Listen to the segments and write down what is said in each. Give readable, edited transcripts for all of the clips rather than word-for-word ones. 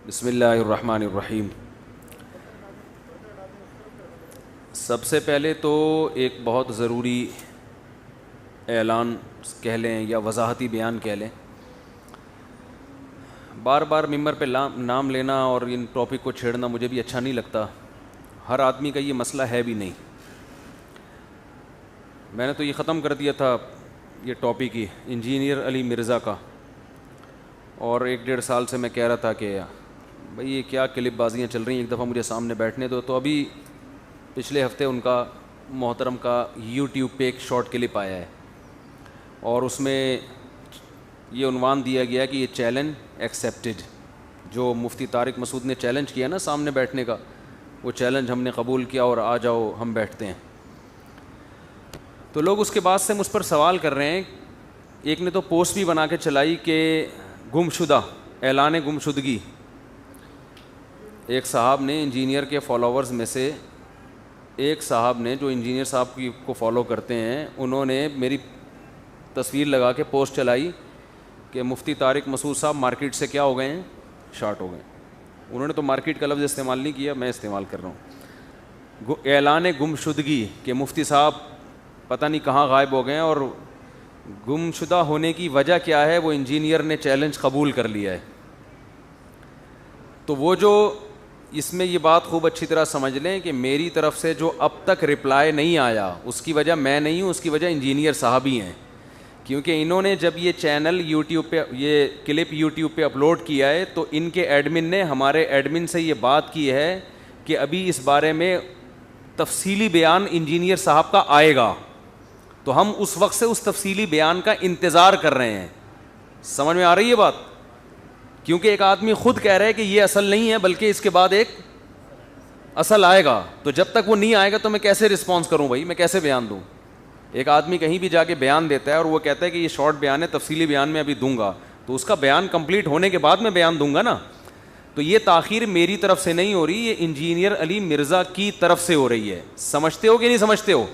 بسم اللہ الرحمن الرحیم۔ سب سے پہلے تو ایک بہت ضروری اعلان کہہ لیں یا وضاحتی بیان کہہ لیں۔ بار بار ممبر پہ نام لینا اور ان ٹاپک کو چھیڑنا مجھے بھی اچھا نہیں لگتا، ہر آدمی کا یہ مسئلہ ہے بھی نہیں۔ میں نے تو یہ ختم کر دیا تھا یہ ٹاپک ہی انجینئر علی مرزا کا، اور 1-1.5 سال سے میں کہہ رہا تھا کہ بھئی یہ کیا کلپ بازیاں چل رہی ہیں، ایک دفعہ مجھے سامنے بیٹھنے دو۔ تو ابھی پچھلے ہفتے ان کا محترم کا یوٹیوب پہ ایک شارٹ کلپ آیا ہے، اور اس میں یہ عنوان دیا گیا کہ یہ چیلنج ایکسیپٹڈ۔ جو مفتی طارق مسعود نے چیلنج کیا نا سامنے بیٹھنے کا، وہ چیلنج ہم نے قبول کیا اور آ جاؤ ہم بیٹھتے ہیں۔ تو لوگ اس کے بعد سے مجھ پر سوال کر رہے ہیں، ایک نے تو پوسٹ بھی بنا کے چلائی کہ گمشدہ اعلان گمشدگی۔ ایک صاحب نے انجینئر کے فالوورز میں سے ایک صاحب نے جو انجینئر صاحب کو فالو کرتے ہیں، انہوں نے میری تصویر لگا کے پوسٹ چلائی کہ مفتی طارق مسعود صاحب مارکیٹ سے کیا ہو گئے ہیں، شارٹ ہو گئے ہیں۔ انہوں نے تو مارکیٹ کا لفظ استعمال نہیں کیا، میں استعمال کر رہا ہوں۔ اعلان گمشدگی کہ مفتی صاحب پتہ نہیں کہاں غائب ہو گئے ہیں، اور گمشدہ ہونے کی وجہ کیا ہے، وہ انجینئر نے چیلنج قبول کر لیا ہے۔ تو وہ جو اس میں یہ بات خوب اچھی طرح سمجھ لیں کہ میری طرف سے جو اب تک رپلائی نہیں آیا، اس کی وجہ میں نہیں ہوں، اس کی وجہ انجینئر صاحب ہی ہیں، کیونکہ انہوں نے جب یہ چینل یوٹیوب پہ، یہ کلپ یوٹیوب پہ اپلوڈ کیا ہے، تو ان کے ایڈمن نے ہمارے ایڈمن سے یہ بات کی ہے کہ ابھی اس بارے میں تفصیلی بیان انجینئر صاحب کا آئے گا، تو ہم اس وقت سے اس تفصیلی بیان کا انتظار کر رہے ہیں۔ سمجھ میں آ رہی ہے بات؟ کیونکہ ایک آدمی خود کہہ رہا ہے کہ یہ اصل نہیں ہے بلکہ اس کے بعد ایک اصل آئے گا، تو جب تک وہ نہیں آئے گا تو میں کیسے رسپانس کروں بھائی، میں کیسے بیان دوں؟ ایک آدمی کہیں بھی جا کے بیان دیتا ہے اور وہ کہتا ہے کہ یہ شارٹ بیان ہے، تفصیلی بیان میں ابھی دوں گا، تو اس کا بیان کمپلیٹ ہونے کے بعد میں بیان دوں گا نا۔ تو یہ تاخیر میری طرف سے نہیں ہو رہی، یہ انجینئر علی مرزا کی طرف سے ہو رہی ہے۔ سمجھتے ہو کہ نہیں سمجھتے ہو؟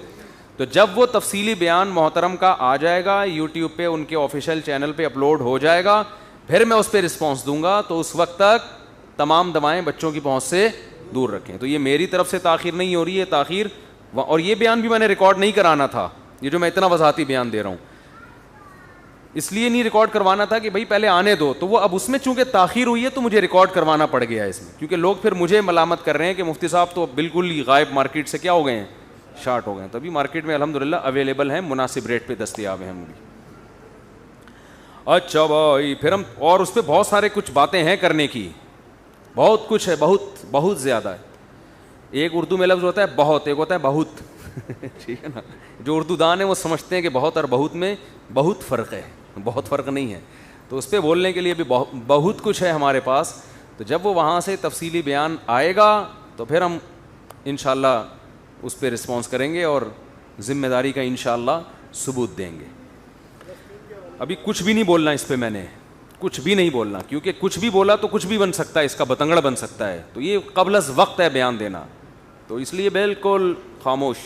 تو جب وہ تفصیلی بیان محترم کا آ جائے گا، یوٹیوب پہ ان کے آفیشیل چینل پہ اپلوڈ ہو جائے گا، پھر میں اس پہ رسپانس دوں گا۔ تو اس وقت تک تمام دمائیں بچوں کی پہنچ سے دور رکھیں۔ تو یہ میری طرف سے تاخیر نہیں ہو رہی ہے، تاخیر اور یہ بیان بھی میں نے ریکارڈ نہیں کرانا تھا، یہ جو میں اتنا وضاحتی بیان دے رہا ہوں اس لیے نہیں ریکارڈ کروانا تھا کہ بھائی پہلے آنے دو، تو وہ اب اس میں چونکہ تاخیر ہوئی ہے تو مجھے ریکارڈ کروانا پڑ گیا ہے اس میں، کیونکہ لوگ پھر مجھے ملامت کر رہے ہیں کہ مفتی صاحب تو بالکل ہی غائب، مارکیٹ سے کیا ہو گئے ہیں، شارٹ ہو گئے ہیں۔ تو ابھی مارکیٹ میں الحمدللہ اویلیبل ہیں، مناسب ریٹ پہ دستیاب ہیں مجھے۔ اچھا بھائی، پھر ہم اور اس پہ بہت سارے کچھ باتیں ہیں کرنے کی، بہت کچھ ہے، بہت زیادہ ہے۔ ایک اردو میں لفظ ہوتا ہے بہت، ایک ہوتا ہے بہت ٹھیک ہے نا؟ جو اردو دان ہیں وہ سمجھتے ہیں کہ بہت اور بہت میں بہت فرق ہے، بہت فرق نہیں ہے، تو اس پہ بولنے کے لیے بھی بہت کچھ ہے ہمارے پاس۔ تو جب وہ وہاں سے تفصیلی بیان آئے گا تو پھر ہم انشاءاللہ اس پہ رسپانس کریں گے اور ذمہ داری کا انشاءاللہ ثبوت دیں گے۔ ابھی کچھ بھی نہیں بولنا اس پہ، میں نے کچھ بھی نہیں بولنا، کیونکہ کچھ بھی بولا تو کچھ بھی بن سکتا ہے، اس کا بتنگڑ بن سکتا ہے، تو یہ قبل از وقت ہے بیان دینا، تو اس لیے بالکل خاموش۔